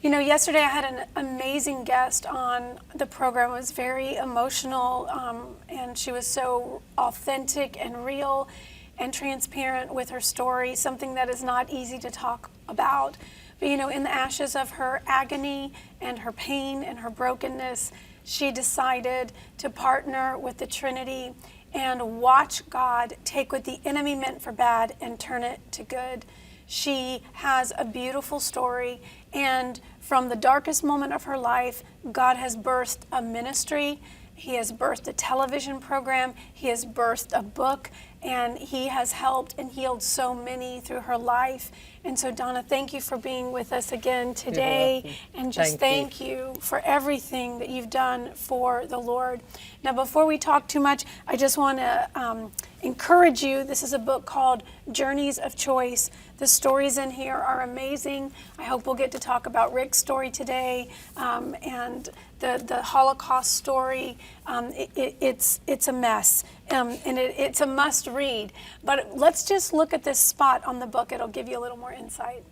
You know, yesterday I had an amazing guest on the program. It was very emotional, and she was so authentic and real and transparent with her story, something that is not easy to talk about. But, you know, in the ashes of her agony and her pain and her brokenness, she decided to partner with the Trinity and watch God take what the enemy meant for bad and turn it to good. She has a beautiful story, and from the darkest moment of her life, God has birthed a ministry. He has birthed a television program. He has birthed a book, and he has helped and healed so many through her life. And so, Donna, thank you for being with us again today. And just thank you for everything that you've done for the Lord. Now, before we talk too much, I just want to encourage you. This is a book called Journeys of Choice. The stories in here are amazing. I hope we'll get to talk about Rick's story today, and the Holocaust story. It's a mess, and it's a must read. But let's just look at this spot on the book. It'll give you a little more insight.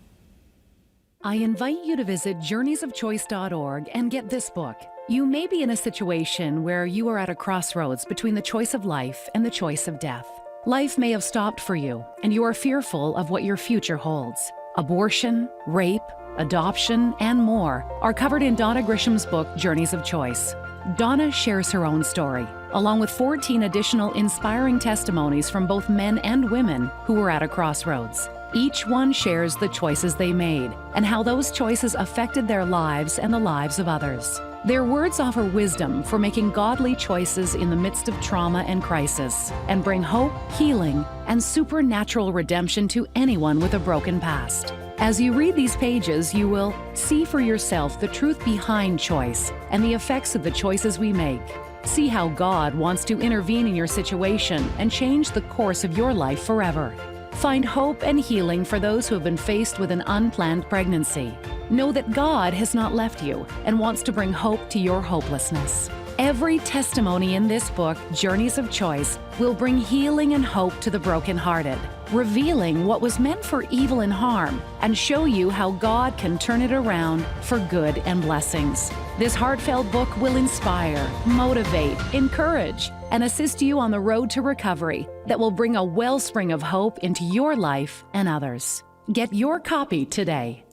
I invite you to visit journeysofchoice.org and get this book. You may be in a situation where you are at a crossroads between the choice of life and the choice of death. Life may have stopped for you, and you are fearful of what your future holds. Abortion, rape, adoption, and more are covered in Donna Grisham's book, Journeys of Choice. Donna shares her own story, along with 14 additional inspiring testimonies from both men and women who were at a crossroads. Each one shares the choices they made and how those choices affected their lives and the lives of others. Their words offer wisdom for making godly choices in the midst of trauma and crisis, and bring hope, healing, and supernatural redemption to anyone with a broken past. As you read these pages, you will see for yourself the truth behind choice and the effects of the choices we make. See how God wants to intervene in your situation and change the course of your life forever. Find hope and healing for those who have been faced with an unplanned pregnancy. Know that God has not left you and wants to bring hope to your hopelessness. Every testimony in this book, Journeys of Choice, will bring healing and hope to the brokenhearted, revealing what was meant for evil and harm, and show you how God can turn it around for good and blessings. This heartfelt book will inspire, motivate, encourage, and assist you on the road to recovery that will bring a wellspring of hope into your life and others. Get your copy today.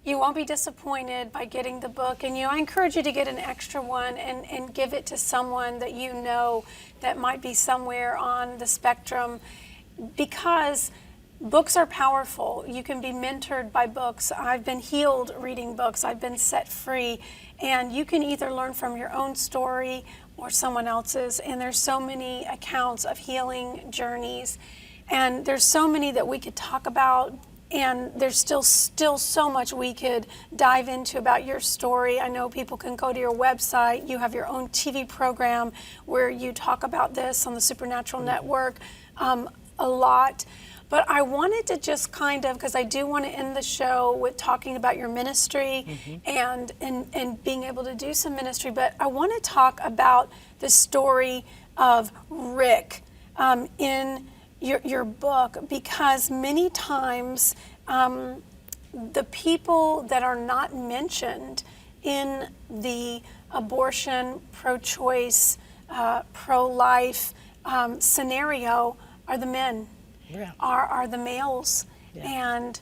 You won't be disappointed by getting the book, and I encourage you to get an extra one and give it to someone that you know that might be somewhere on the spectrum, because books are powerful. You can be mentored by books. I've been healed reading books. I've been set free, and you can either learn from your own story or someone else's, and there's so many accounts of healing journeys, and there's so many that we could talk about. And there's still so much we could dive into about your story. I know people can go to your website. You have your own TV program where you talk about this on the Supernatural Network a lot. But I wanted to just kind of, because I do want to end the show with talking about your ministry and being able to do some ministry. But I want to talk about the story of Rick in your book, because many times the people that are not mentioned in the abortion, pro-choice, pro-life scenario are the men, are the males. And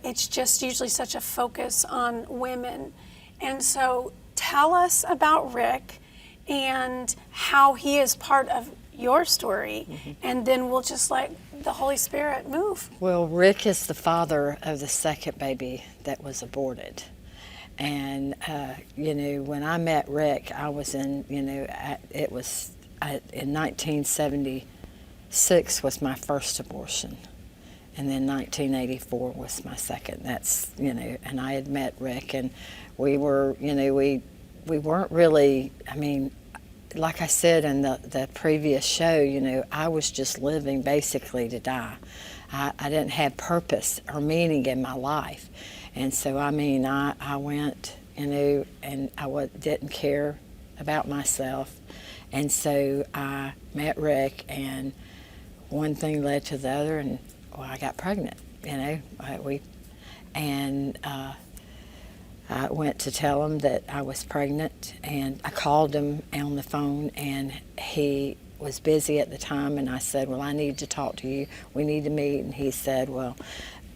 it's just usually such a focus on women. And so tell us about Rick and how he is part of your story, and then we'll just let the Holy Spirit move. Well, Rick is the father of the second baby that was aborted. And, when I met Rick, I was in, in 1976 was my first abortion. And then 1984 was my second. That's, and I had met Rick, and we were, we weren't really, like I said in the previous show, I was just living basically to die. I didn't have purpose or meaning in my life. And so, I went, and I didn't care about myself. And so I met Rick, and one thing led to the other, and I got pregnant, and I went to tell him that I was pregnant, and I called him on the phone, and he was busy at the time, and I said, well, I need to talk to you. We need to meet. And he said, well,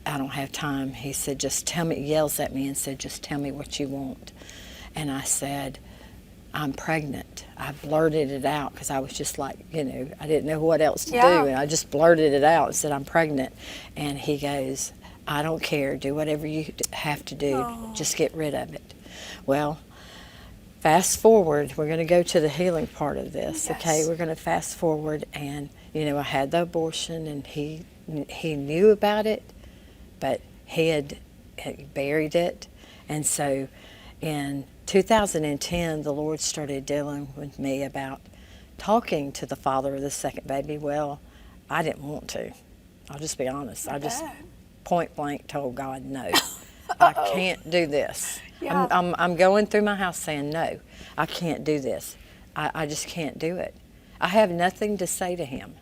I don't have time. He said, just tell me, he yells at me and said, just tell me what you want. And I said, I'm pregnant. I blurted it out because I was just like, I didn't know what else to do. And I just blurted it out and said, I'm pregnant. And he goes, I don't care. Do whatever you have to do. Just get rid of it. Well, fast forward. We're going to go to the healing part of this, okay? We're going to fast forward. And, I had the abortion, and he knew about it, but he had buried it. And so in 2010, the Lord started dealing with me about talking to the father of the second baby. Well, I didn't want to. I'll just be honest. I just point blank told God, no, I can't do this. Yeah. I'm going through my house saying, no, I can't do this. I just can't do it. I have nothing to say to him,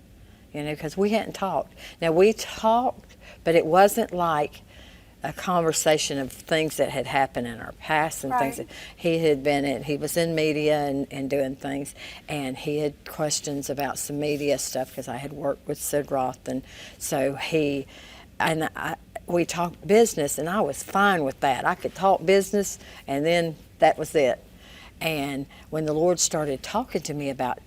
because we hadn't talked. Now, we talked, but it wasn't like a conversation of things that had happened in our past and things that he had been in. He was in media and doing things, and he had questions about some media stuff because I had worked with Sid Roth, and so we talked business, and I was fine with that. I could talk business, and then that was it. And when the Lord started talking to me about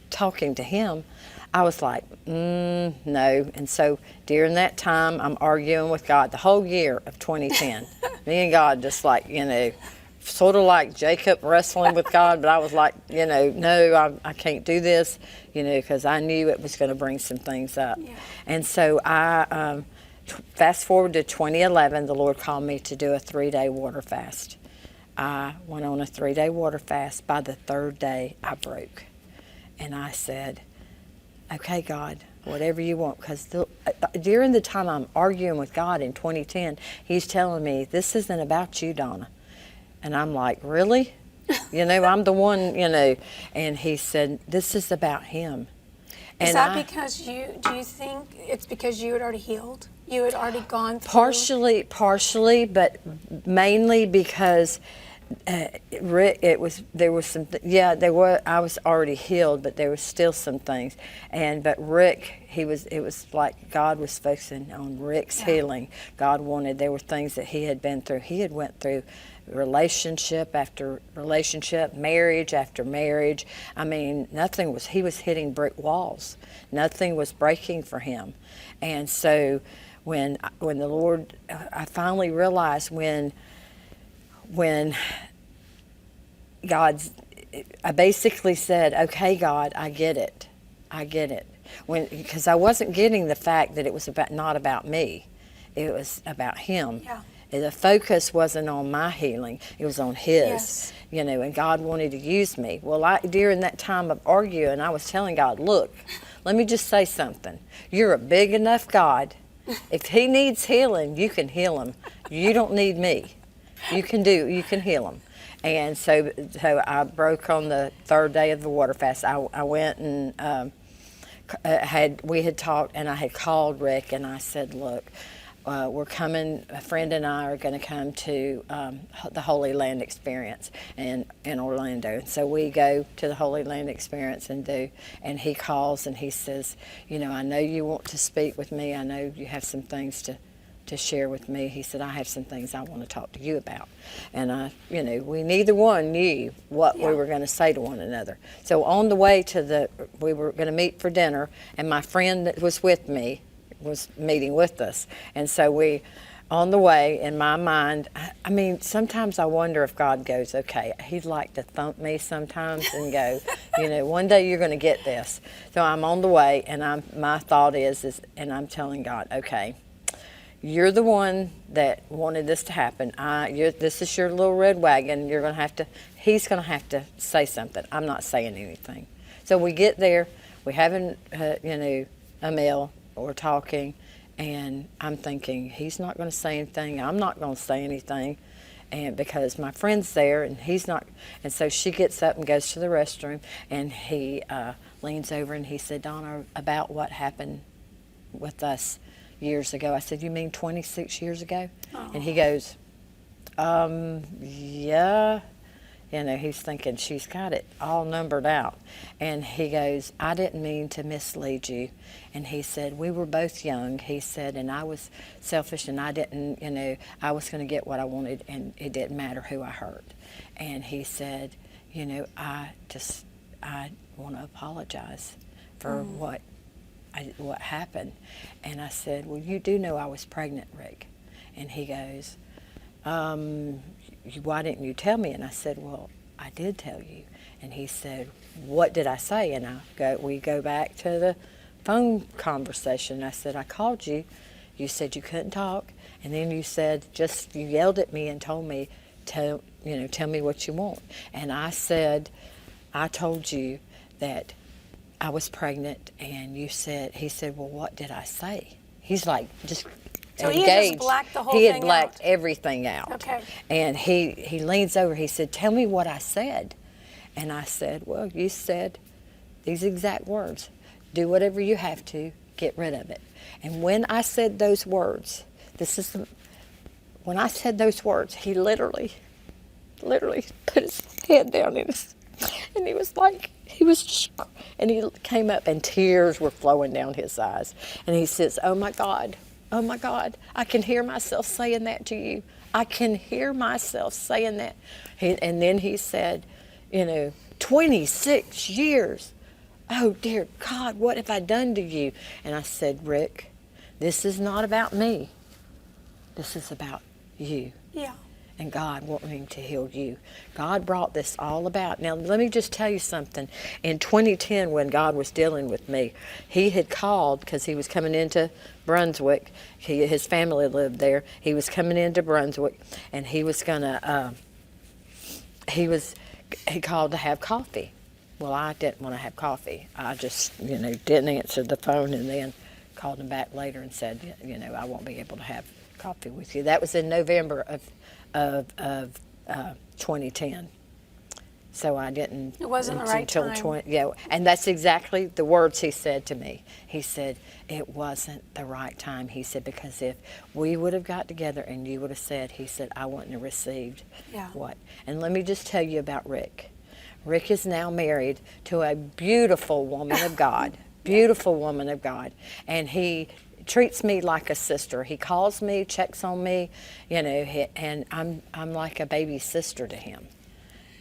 talking to him, I was like, no. And so during that time, I'm arguing with God the whole year of 2010. Me and God just like, sort of like Jacob wrestling with God, but I was like, no, I can't do this, because I knew it was going to bring some things up. Yeah. And so I, fast forward to 2011, the Lord called me to do a 3-day water fast. I went on a 3-day water fast. By the 3rd day, I broke. And I said, okay, God, whatever you want. Because during the time I'm arguing with God in 2010, he's telling me, this isn't about you, Donna. And I'm like, really? I'm the one, And he said, this is about him. Is that because do you think it's because you had already healed? You had already gone through? Partially, but mainly because Rick, I was already healed, but there was still some things. But Rick, it was like God was focusing on Rick's healing. There were things that he had been through. He had went through relationship after relationship, marriage after marriage. I mean, he was hitting brick walls. Nothing was breaking for him. And so when the Lord, I finally realized when I basically said, okay, God, I get it. Because I wasn't getting the fact that it was not about me. It was about him. Yeah. The focus wasn't on my healing. It was on his, and God wanted to use me. Well, during that time of arguing, I was telling God, look, let me just say something. You're a big enough God. If he needs healing, you can heal him. You don't need me. You can heal him. And so I broke on the 3rd day of the water fast. I went and we had talked, and I had called Rick, and I said, look, we're coming, a friend and I are going to come to the Holy Land Experience in Orlando. And so we go to the Holy Land Experience and he calls and he says, I know you want to speak with me. I know you have some things to share with me. He said, I have some things I want to talk to you about. And we neither one knew what we were going to say to one another. So on the way we were going to meet for dinner, and my friend that was with me was meeting with us. And so on the way, in my mind, I mean, sometimes I wonder if God goes, okay, he'd like to thump me sometimes and go, one day you're going to get this. So I'm on the way, and my thought is, and I'm telling God, okay, you're the one that wanted this to happen. This is your little red wagon. He's going to have to say something. I'm not saying anything. So we get there. We having, a meal. We're talking, and I'm thinking, he's not going to say anything. I'm not going to say anything. And because my friend's there, and he's not. And so she gets up and goes to the restroom, and he leans over and he said, Donna, about what happened with us years ago. I said, you mean 26 years ago? Oh. And he goes, yeah. You know, he's thinking she's got it all numbered out. And he goes, I didn't mean to mislead you. And he said, we were both young, he said, and I was selfish and I didn't, you know, I was going to get what I wanted and it didn't matter who I hurt. And he said, you know, I want to apologize for what happened. And I said, well, you do know I was pregnant, Rick. And he goes, why didn't you tell me? And I said, well, I did tell you. And he said, what did I say? And we go back to the phone conversation. I said, I called you. You said you couldn't talk. And then you said, you yelled at me and told me, tell me what you want. And I said, I told you that I was pregnant. And he said, well, what did I say? He's like, just So engaged. he had just blacked the whole He had thing blacked out. everything out. Okay. And he leans over, he said, tell me what I said. And I said, well, you said these exact words. Do whatever you have to, get rid of it. And when I said those words, when I said those words, he literally put his head down and he was like, and he came up and tears were flowing down his eyes. And he says, oh my God, I can hear myself saying that to you. I can hear myself saying that. And then he said, 26 years. Oh, dear God, what have I done to you? And I said, Rick, this is not about me. This is about you. Yeah. And God wanting to heal you. God brought this all about. Now, let me just tell you something. In 2010, when God was dealing with me, he had called because he was coming into Brunswick. His family lived there. He was coming into Brunswick, and he was going to, he called to have coffee. Well, I didn't want to have coffee. I just, didn't answer the phone and then called him back later and said, I won't be able to have coffee with you. That was in November of 2010. So I didn't. It wasn't the right until time. Yeah, and that's exactly the words he said to me. He said, it wasn't the right time. He said, because if we would have got together and you would have said, he said, I wouldn't have received what. And let me just tell you about Rick. Rick is now married to a beautiful woman of God, beautiful woman of God. And he treats me like a sister. He calls me, checks on me, and I'm like a baby sister to him.